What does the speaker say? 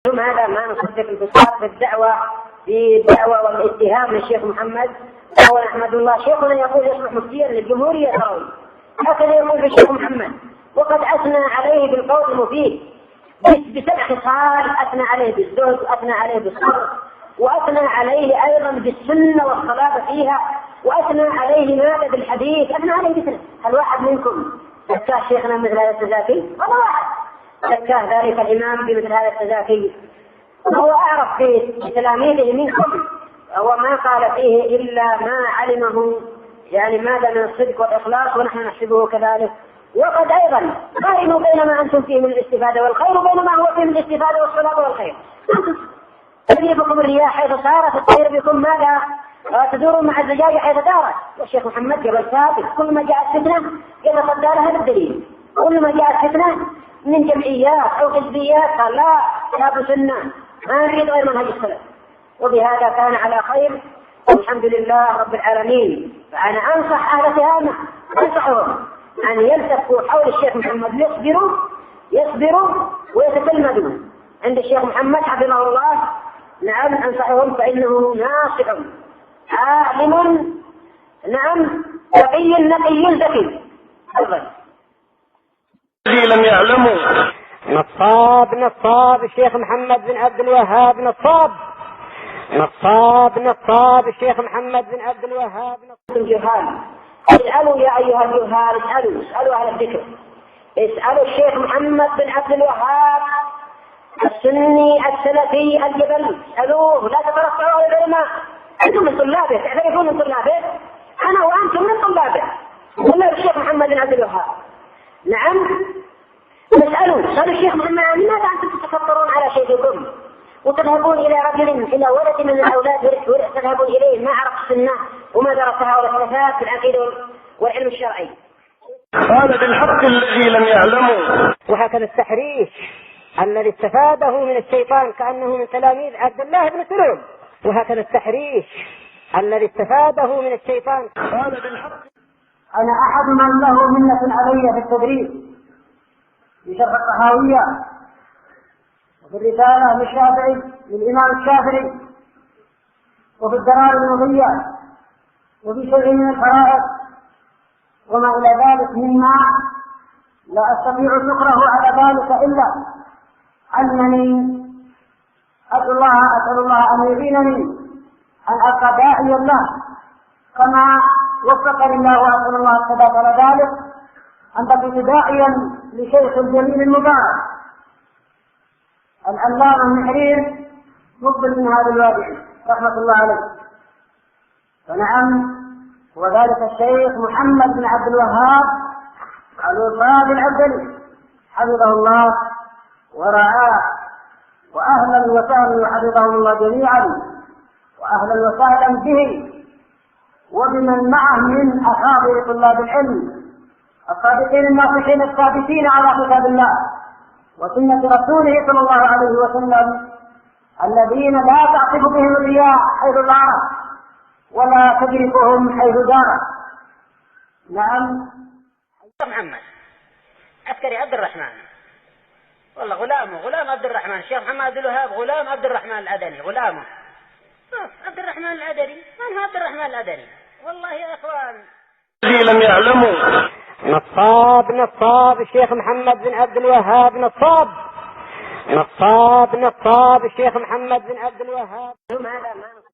هذا ما نصدق الفساد في الدعوة والاتهام للشيخ محمد. هو أحمد الله شيخنا يقول يصبح مفتيا للجمهورية ترون، هكذا يقول الشيخ محمد، وقد أثنى عليه بالقول المفيد بسبع خصال، أثنى عليه بالزهد وأثنى عليه بالصبر وأثنى عليه أيضا بالسنة والصلاة فيها، وأثنى عليه ماذا بالحديث، أثنى عليه بسنة. هل واحد منكم زكاه شيخنا مثل هذا التزاكي؟ ولا واحد زكاه ذلك الإمام بمثل هذا التزاكي. هو أعرف في تلاميذه منكم، هو ما قال فيه إلا ما علمه، يعني ماذا من الصدق والإخلاص، ونحن نحسبه كذلك. وقد أيضا قارنوا بين ما أنتم فيه من الاستفادة والخير وبين ما هو فيه من الاستفادة والصلاة والخير. تجري بكم الرياح حيث صارت، الطير بكم ماذا تدورون مع الزجاج حيث دارت. والشيخ محمد قبل ثابت، كل ما جاءت فتنة يتصدى لها بالدليل، كل ما جاءت فتنة من جمعيات أو حزبيات قال لا، كتاب سنة، ما نريد غير منهج السلف، وبهذا كان على خير والحمد لله رب العالمين. فأنا أنصح أهل تهامة، أنصحهم أن يلتفوا حول الشيخ محمد، يصبروا ويتتلمذوا عند الشيخ محمد حفظه الله. نعم أنصحهم، فإنه ناصح عالم، نعم تقي نقي ذكي. الذي لم يعلموا نصاب الشيخ محمد بن عبد الوهاب، نصاب الشيخ محمد بن عبد الوهاب. الجهال اسألوا يا أيها الجهال، اسألوا أهل الذكر، اسألوا الشيخ محمد بن عبد الوهاب السني السلفي الجبل، اسألوه، لا تترفعوا العلماء، أنتم من طلابه، تعرفون من طلابه، أنا وأنتم من طلابه، والله الشيخ محمد بن عبد الوهاب. نعم اسألوا الشيخ محمد لماذا أنتم تتفطرون على شيخكم وتذهبون إلى رجل، إلى ولد من الأولاد تذهبون إليه ما عرف السنة وما درسها ولا اكتفى في العقيدة والعلم الشرعي. قال بالحق الذي لم يعلموا. وهكذا التحريش الذي استفاده من الشيطان كأنه من تلاميذ عبد الله بن سلول، وهكذا التحريش الذي استفاده من الشيطان. قال بالحق. أنا أحد من له منة علي في التدريس في شرح الطحاوية وفي الرسالة للشافعي للإمام الشافعي وفي الدرار المضية وفي شيء من الفرائض وما إلى ذلك مما لا أستطيع شكره على ذلك إلا أنني أسأل الله أن يعينني أن أبقى داعيا له كما وفقني الله، وأسأل الله الثبات على ذلك، أن بقيت داعيا لشيخ الجليل المبارك العلامة المحرير مقبل من هذا الوادي رحمة الله عليه. فنعم هو ذلك الشيخ محمد بن عبد الوهاب الوفاد العبدلي حفظه الله ورعاه، وأهلا وسهلا وحفظهم الله جميعا، وأهلا وسهلا به وبمن معه من أفاضل طلاب العلم الصادقين الناصحين الثابتين على كتاب الله وسنة رسوله صلى الله عليه وسلم، الذين لا تعصف بهم الرياح حيث دارت ولا تدركهم حيث دارت. نعم محمد عسكري عبد الرحمن، والله غلام عبد الرحمن، الشيخ محمد عبد الوهاب غلام عبد الرحمن العدني، غلامه عبد الرحمن العدني. من هو عبد الرحمن العدني؟ والله يا اخوان الذي لم يعلموا. نصاب الشيخ محمد بن عبد الوهاب، نصاب الشيخ محمد بن عبد الوهاب.